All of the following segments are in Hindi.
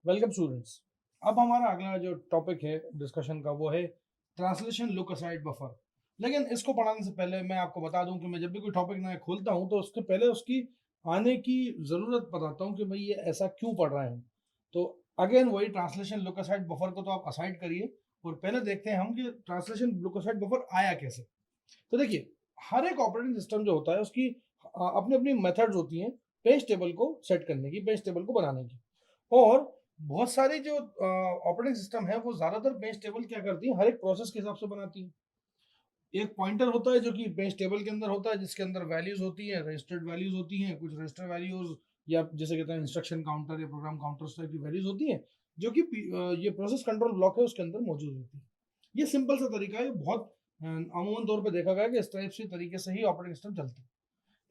Welcome students. अब हमारा अगला जो टॉपिक है डिस्कशन का वो है ट्रांसलेशन लुक असाइड बफर। लेकिन इसको पढ़ाने से पहले मैं आपको बता दूं कि मैं जब भी कोई टॉपिक नया खोलता हूं तो उसके पहले उसकी आने की ज़रूरत बताता हूं कि भाई ये ऐसा क्यों पढ़ रहे हैं। तो अगेन वही ट्रांसलेशन लुक असाइड बफर को तो आप असाइड करिए और पहले देखते हैं हम कि ट्रांसलेशन लुक असाइड बफर आया कैसे। तो देखिए, हर एक ऑपरेटिंग सिस्टम जो होता है उसकी अपनी अपनी मेथड्स होती हैं पेज टेबल को सेट करने की, पेज टेबल को बनाने की। और बहुत सारी जो ऑपरेटिंग सिस्टम है वो ज्यादातर पेज टेबल क्या करती है, हर एक प्रोसेस के हिसाब से बनाती है। एक पॉइंटर होता है जो कि पेज टेबल के अंदर होता है, जिसके अंदर वैल्यूज होती है, रजिस्टर्ड वैल्यूज होती हैं, कुछ रजिस्टर वैल्यूज या जैसे कहते हैं इंस्ट्रक्शन काउंटर या प्रोग्राम काउंटर टाइप की वैल्यूज होती हैं, जो कि ये प्रोसेस कंट्रोल ब्लॉक है उसके अंदर मौजूद होती है। ये सिंपल सा तरीका है, बहुत अमूमन तौर पर देखा गया कि इस टाइप से तरीके से ही ऑपरेटिंग सिस्टम चलते हैं।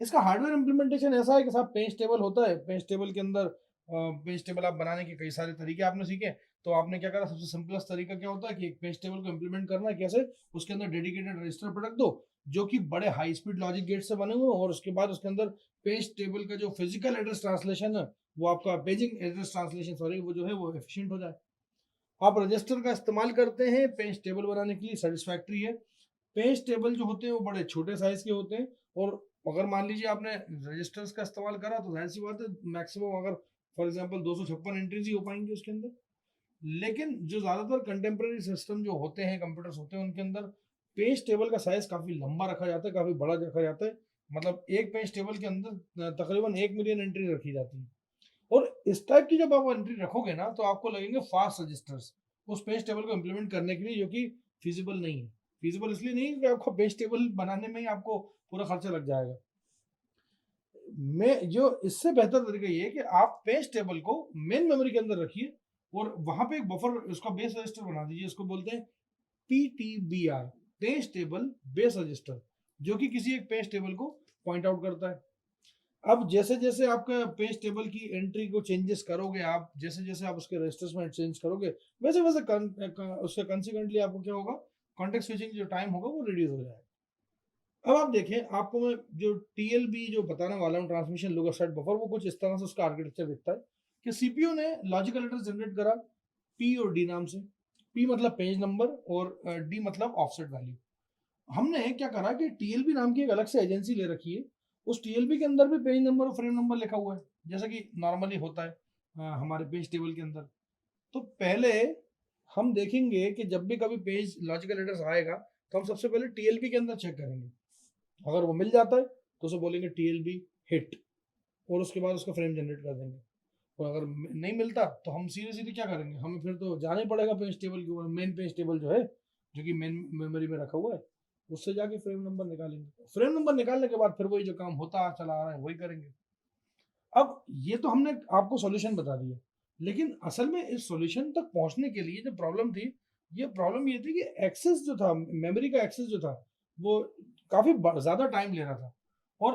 इसका हार्डवेयर इम्प्लीमेंटेशन ऐसा है कि साहब पेज टेबल होता है, पेज टेबल के अंदर पेज टेबल आप बनाने के कई सारे तरीके आपने सीखे। तो आपने क्या करा, सबसे सिंपलेस्ट तरीका क्या होता है कि एक पेज टेबल को इम्प्लीमेंट करना है कैसे, उसके अंदर डेडिकेटेड रजिस्टर पर रख दो जो कि बड़े हाई स्पीड लॉजिक गेट से बने हुए, और उसके बाद उसके अंदर पेज टेबल का जो फिजिकल एड्रेस ट्रांसलेशन है, वो आपका पेजिंग एड्रेस ट्रांसलेशन सॉरी, वो जो है वो एफिशिएंट हो जाए। आप रजिस्टर का इस्तेमाल करते हैं पेज टेबल बनाने के लिए, सेटिस्फैक्ट्री है। पेज टेबल जो होते हैं वो बड़े छोटे साइज के होते हैं, और अगर मान लीजिए आपने रजिस्टर्स का इस्तेमाल करा तो जाहिर सी बात है मैक्सिमम अगर फॉर एग्जांपल 256 एंट्रीज ही हो पाएंगी उसके अंदर। लेकिन जो ज़्यादातर कंटेम्प्रेरी सिस्टम जो होते हैं, कंप्यूटर्स होते हैं, उनके अंदर पेज टेबल का साइज काफ़ी लंबा रखा जाता है, काफ़ी बड़ा रखा जाता है। मतलब एक पेज टेबल के अंदर तकरीबन 1 मिलियन एंट्री रखी जाती है। और इस टाइप की जब आप एंट्री रखोगे ना तो आपको लगेंगे फास्ट रजिस्टर्स उस पेज टेबल को इम्प्लीमेंट करने के लिए, जो कि फिजिबल नहीं है। फिजिबल इसलिए नहीं है कि आपको पेज टेबल बनाने में ही आपको पूरा खर्चा लग जाएगा। मैं जो इससे बेहतर तरीका ये है कि आप पेज टेबल को मेन मेमोरी के अंदर रखिए और वहां पे एक बफर, उसका बेस रजिस्टर बना दीजिए। इसको बोलते हैं पीटीबीआर, पेज टेबल बेस रजिस्टर, जो कि किसी एक पेज टेबल को पॉइंट आउट करता है। अब जैसे जैसे आपका पेज टेबल की एंट्री को चेंजेस करोगे, आप जैसे जैसे आप उसके रजिस्टर्स में चेंज करोगे, वैसे वैसे उसके कंसिक्वेंटली आपको क्या होगा, कॉन्टेक्स्ट स्विचिंग जो टाइम होगा वो रिड्यूस हो जाएगा। अब आप देखें, आपको मैं जो टीएलबी जो बताने वाला हूँ, ट्रांसमिशन लुक असाइड बफर, वो कुछ इस तरह से उसका आर्किटेक्चर दिखता है कि सीपीयू ने लॉजिकल एड्रेस जनरेट करा पी और डी नाम से। पी मतलब पेज नंबर और डी मतलब ऑफसेट वैल्यू। हमने क्या करा कि टीएलबी नाम की एक अलग से एजेंसी ले रखी है, उस टीएलबी के अंदर भी पेज नंबर और फ्रेम नंबर लिखा हुआ है, जैसा कि नॉर्मली होता है हमारे पेज टेबल के अंदर। तो पहले हम देखेंगे कि जब भी कभी पेज लॉजिकल एड्रेस आएगा तो हम सबसे पहले टीएलबी के अंदर चेक करेंगे। अगर वो मिल जाता है तो उसे बोलेंगे टीएलबी हिट, और उसके बाद उसका फ्रेम जनरेट कर देंगे। और अगर नहीं मिलता तो हम सीधे सीधे क्या करेंगे, हमें फिर तो जाना ही पड़ेगा पेज टेबल की ओर, मेन पेज टेबल जो है, जो कि मेन मेमोरी में रखा हुआ है, उससे जाके फ्रेम नंबर निकालेंगे। फ्रेम नंबर निकालने के बाद फिर वही जो काम होता चला आ रहा है वही करेंगे। अब ये तो हमने आपको सॉल्यूशन बता दिया, लेकिन असल में इस सॉल्यूशन तक पहुंचने के लिए जो प्रॉब्लम थी, ये प्रॉब्लम ये थी कि एक्सेस जो था, मेमोरी का एक्सेस जो था, वो काफी ज्यादा टाइम ले रहा था। और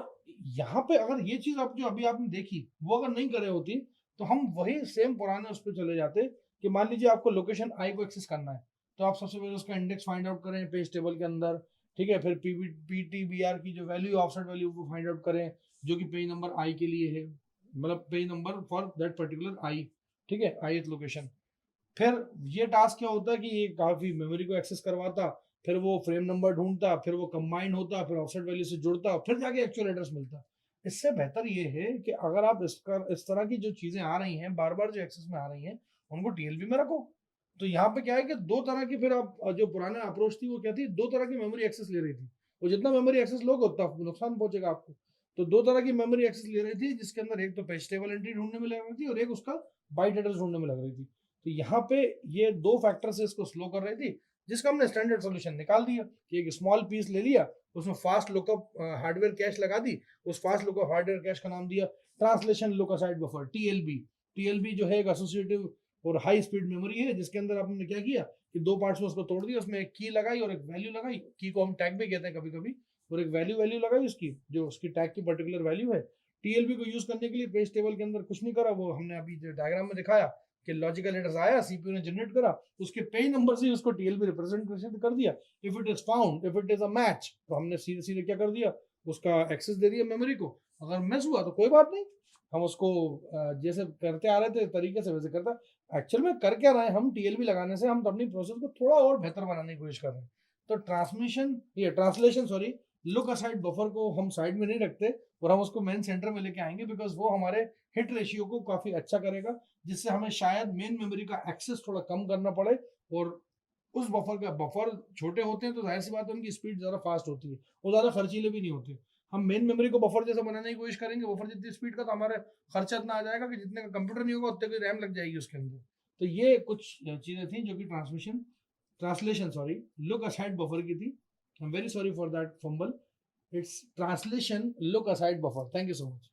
यहाँ पे अगर ये चीज आप जो अभी आपने देखी वो अगर नहीं करे होती तो हम वही सेम पुराने उस पर चले जाते कि मान लीजिए आपको लोकेशन आई को एक्सेस करना है, तो आप सबसे पहले उसका इंडेक्स फाइंड आउट करें पेज टेबल के अंदर। ठीक है, फिर पीटीबीआर की जो वैल्यू ऑफसेट वैल्यू को फाइंड आउट करें, जो कि पेज नंबर आई के लिए है, मतलब page number for that particular i. ठीक है, आई लोकेशन। फिर ये टास्क क्या होता है कि ये काफी मेमोरी को एक्सेस करवाता, फिर वो फ्रेम नंबर ढूंढता, फिर वो कंबाइंड होता, फिर ऑफसेट वैल्यू से जुड़ता, फिर जाके एक्चुअल एड्रेस मिलता। इससे बेहतर ये है कि अगर आप इस तरह की जो चीजें आ रही हैं बार बार जो एक्सेस में आ रही हैं, उनको टीएलबी में रखो। तो यहाँ पे क्या है कि दो तरह की, फिर आप जो पुराना अप्रोच थी वो क्या थी, दो तरह की मेमोरी एक्सेस ले रही थी। वो जितना मेमोरी एक्सेस लोगे उतना नुकसान पहुंचेगा आपको। तो दो तरह की मेमोरी एक्सेस ले रही थी, जिसके अंदर एक तो पेज टेबल एंट्री ढूंढने में लग रही थी और एक उसका बाइट एड्रेस ढूंढने में लग रही थी। तो यहाँ पे ये दो फैक्टर से इसको स्लो कर रही थी, जिसका हमने स्टैंडर्ड सॉल्यूशन निकाल दिया कि एक स्मॉल पीस ले लिया, उसमें फास्ट लुकअप हार्डवेयर कैश लगा दी, उस फास्ट लुकअप हार्डवेयर कैश का नाम दिया translation look aside buffer, TLB. TLB जो है एक एसोसिएटिव और हाई स्पीड मेमोरी है, जिसके अंदर आपने क्या किया कि दो पार्ट्स में उसको तोड़ दिया, उसमें एक की लगाई और एक वैल्यू लगाई। की को हम टैग भी कहते हैं कभी कभी, और एक वैल्यू वैल्यू लगाई उसकी, जो उसकी टैग की पर्टिकुलर वैल्यू है। टीएलबी को यूज करने के लिए पेज टेबल के अंदर कुछ नहीं करा, वो हमने अभी जो डायग्राम में दिखाया कि लॉजिकल एड्रेस आया, सीपीयू ने जनरेट करा, उसके पेज नंबर से उसको टीएलबी रिप्रेजेंट कर दिया। If it is found, if it is a match, तो हमने सीधे सीधे क्या कर दिया, उसका एक्सेस दे दिया मेमोरी को। अगर मिस हुआ तो कोई बात नहीं, हम उसको जैसे करते आ रहे थे तरीके से वैसे करता। एक्चुअल में कर क्या रहे हैं हम, टीएलबी लगाने से हम तो अपनी प्रोसेस को थोड़ा और बेहतर बनाने की कोशिश कर रहे हैं। तो translation sorry, look aside buffer को हम साइड में नहीं रखते और हम उसको मेन सेंटर में लेके आएंगे, बिकॉज वो हमारे हिट रेशियो को काफी अच्छा करेगा, जिससे हमें शायद मेन मेमोरी का एक्सेस थोड़ा कम करना पड़े। और उस बफर छोटे होते हैं तो जाहिर सी बात है उनकी स्पीड ज्यादा फास्ट होती है, वो ज्यादा खर्चीले भी नहीं होते। हम मेन मेमोरी को बफर जैसा बनाने की कोशिश करेंगे, बफर जितनी स्पीड का, तो हमारे खर्चा इतना आ जाएगा कि जितने का कंप्यूटर नहीं होगा उतने की रैम लग जाएगी उसके अंदर। तो ये कुछ चीजें थी जो कि translation sorry, look aside buffer की थी। I am very sorry for that fumble. It's translation look aside buffer. Thank you so much.